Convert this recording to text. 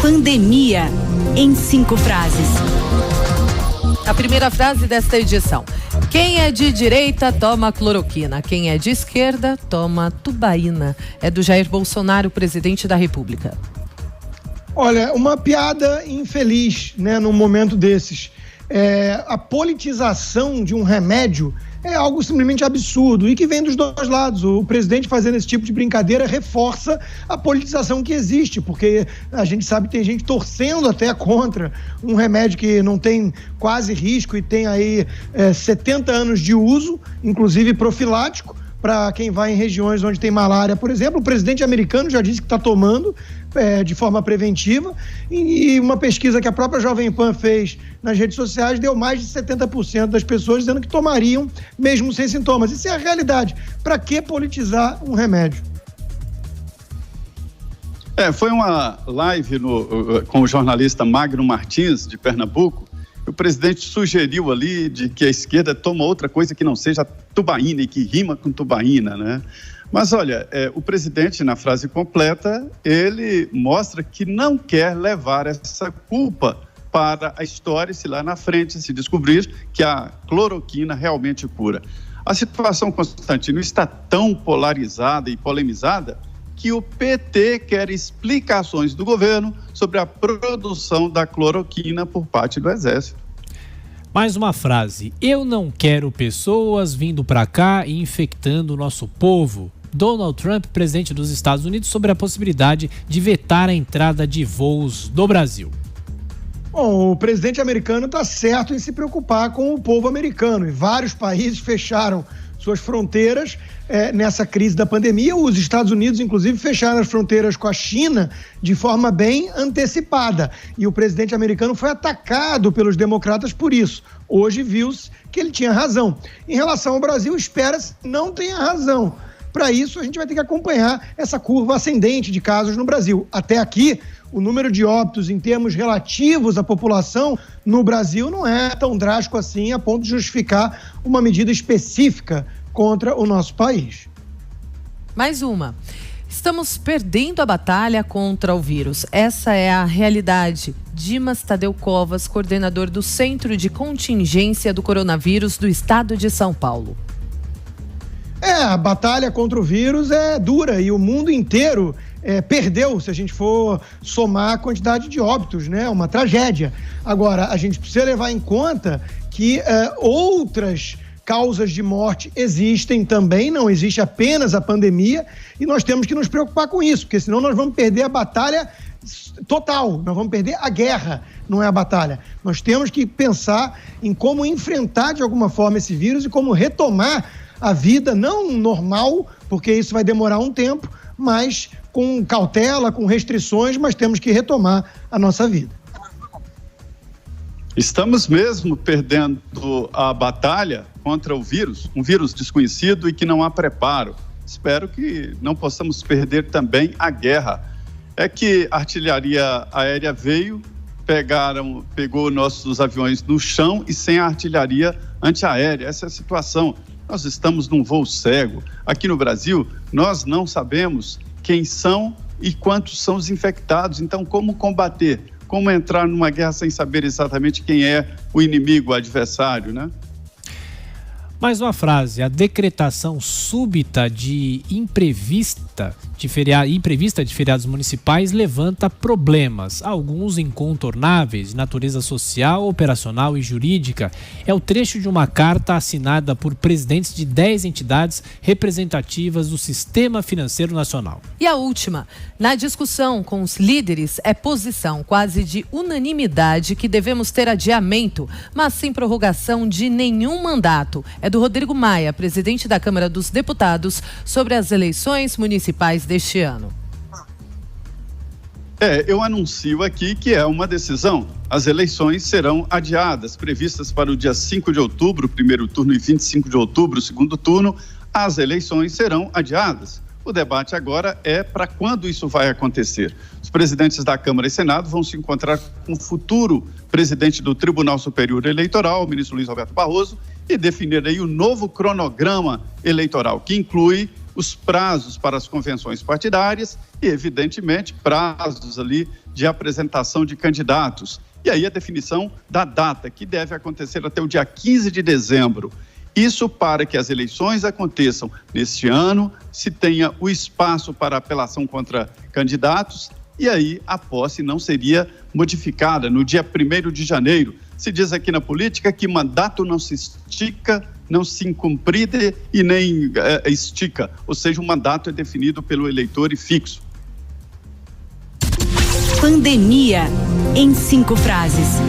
Pandemia, em 5 frases. A primeira frase desta edição: quem é de direita toma cloroquina, quem é de esquerda toma tubaína. É do Jair Bolsonaro, presidente da República. Olha, uma piada infeliz, né, num momento desses. A politização de um remédio é algo simplesmente absurdo e que vem dos dois lados. O presidente fazendo esse tipo de brincadeira reforça a politização que existe, porque a gente sabe que tem gente torcendo até contra um remédio que não tem quase risco e tem aí 70 anos de uso, inclusive profilático, para quem vai em regiões onde tem malária, por exemplo. O presidente americano já disse que está tomando de forma preventiva, e uma pesquisa que a própria Jovem Pan fez nas redes sociais deu mais de 70% das pessoas dizendo que tomariam mesmo sem sintomas. Isso é a realidade. Para que politizar um remédio? Foi uma live com o jornalista Magno Martins, de Pernambuco. O presidente sugeriu ali de que a esquerda toma outra coisa que não seja tubaína e que rima com tubaína, né? Mas olha, o presidente, na frase completa, ele mostra que não quer levar essa culpa para a história, se lá na frente se descobrir que a cloroquina realmente cura. A situação, Constantino, está tão polarizada e polemizada que o PT quer explicações do governo sobre a produção da cloroquina por parte do Exército. Mais uma frase: eu não quero pessoas vindo para cá e infectando o nosso povo. Donald Trump, presidente dos Estados Unidos, sobre a possibilidade de vetar a entrada de voos do Brasil. Bom, o presidente americano está certo em se preocupar com o povo americano, e vários países fecharam suas fronteiras nessa crise da pandemia. Os Estados Unidos, inclusive, fecharam as fronteiras com a China de forma bem antecipada. E o presidente americano foi atacado pelos democratas por isso. Hoje viu-se que ele tinha razão. Em relação ao Brasil, espera-se não tenha razão. Para isso, a gente vai ter que acompanhar essa curva ascendente de casos no Brasil. Até aqui, o número de óbitos em termos relativos à população no Brasil não é tão drástico assim a ponto de justificar uma medida específica contra o nosso país. Mais uma. Estamos perdendo a batalha contra o vírus. Essa é a realidade. Dimas Tadeu Covas, coordenador do Centro de Contingência do Coronavírus do Estado de São Paulo. A batalha contra o vírus é dura e o mundo inteiro perdeu, se a gente for somar a quantidade de óbitos, né? Uma tragédia. Agora, a gente precisa levar em conta que outras causas de morte existem também, não existe apenas a pandemia, e nós temos que nos preocupar com isso, porque senão nós vamos perder a batalha total, nós vamos perder a guerra, não é a batalha. Nós temos que pensar em como enfrentar de alguma forma esse vírus e como retomar a vida, não normal, porque isso vai demorar um tempo, mas com cautela, com restrições, mas temos que retomar a nossa vida. Estamos mesmo perdendo a batalha contra o vírus, um vírus desconhecido e que não há preparo. Espero que não possamos perder também a guerra. É que a artilharia aérea pegou nossos aviões no chão e sem a artilharia antiaérea. Essa é a situação. Nós estamos num voo cego. Aqui no Brasil, nós não sabemos quem são e quantos são os infectados. Então, como combater? Como entrar numa guerra sem saber exatamente quem é o inimigo, o adversário, né? Mais uma frase: a decretação súbita imprevista de feriados municipais levanta problemas, alguns incontornáveis, de natureza social, operacional e jurídica. É o trecho de uma carta assinada por presidentes de 10 entidades representativas do Sistema Financeiro Nacional. E a última: na discussão com os líderes, é posição quase de unanimidade que devemos ter adiamento, mas sem prorrogação de nenhum mandato. É do Rodrigo Maia, presidente da Câmara dos Deputados, sobre as eleições municipais deste ano. Eu anuncio aqui que é uma decisão. As eleições serão adiadas, previstas para o dia 5 de outubro, o primeiro turno, e 25 de outubro, o segundo turno. As eleições serão adiadas. O debate agora é para quando isso vai acontecer. Os presidentes da Câmara e Senado vão se encontrar com o futuro presidente do Tribunal Superior Eleitoral, o ministro Luiz Roberto Barroso, e definir aí o novo cronograma eleitoral, que inclui os prazos para as convenções partidárias e, evidentemente, prazos ali de apresentação de candidatos. E aí a definição da data, que deve acontecer até o dia 15 de dezembro. Isso para que as eleições aconteçam neste ano, se tenha o espaço para apelação contra candidatos, e aí a posse não seria modificada no dia 1º de janeiro. Se diz aqui na política que mandato não se estica, não se incumpride e nem estica, ou seja, o mandato é definido pelo eleitor e fixo. Pandemia em 5 frases.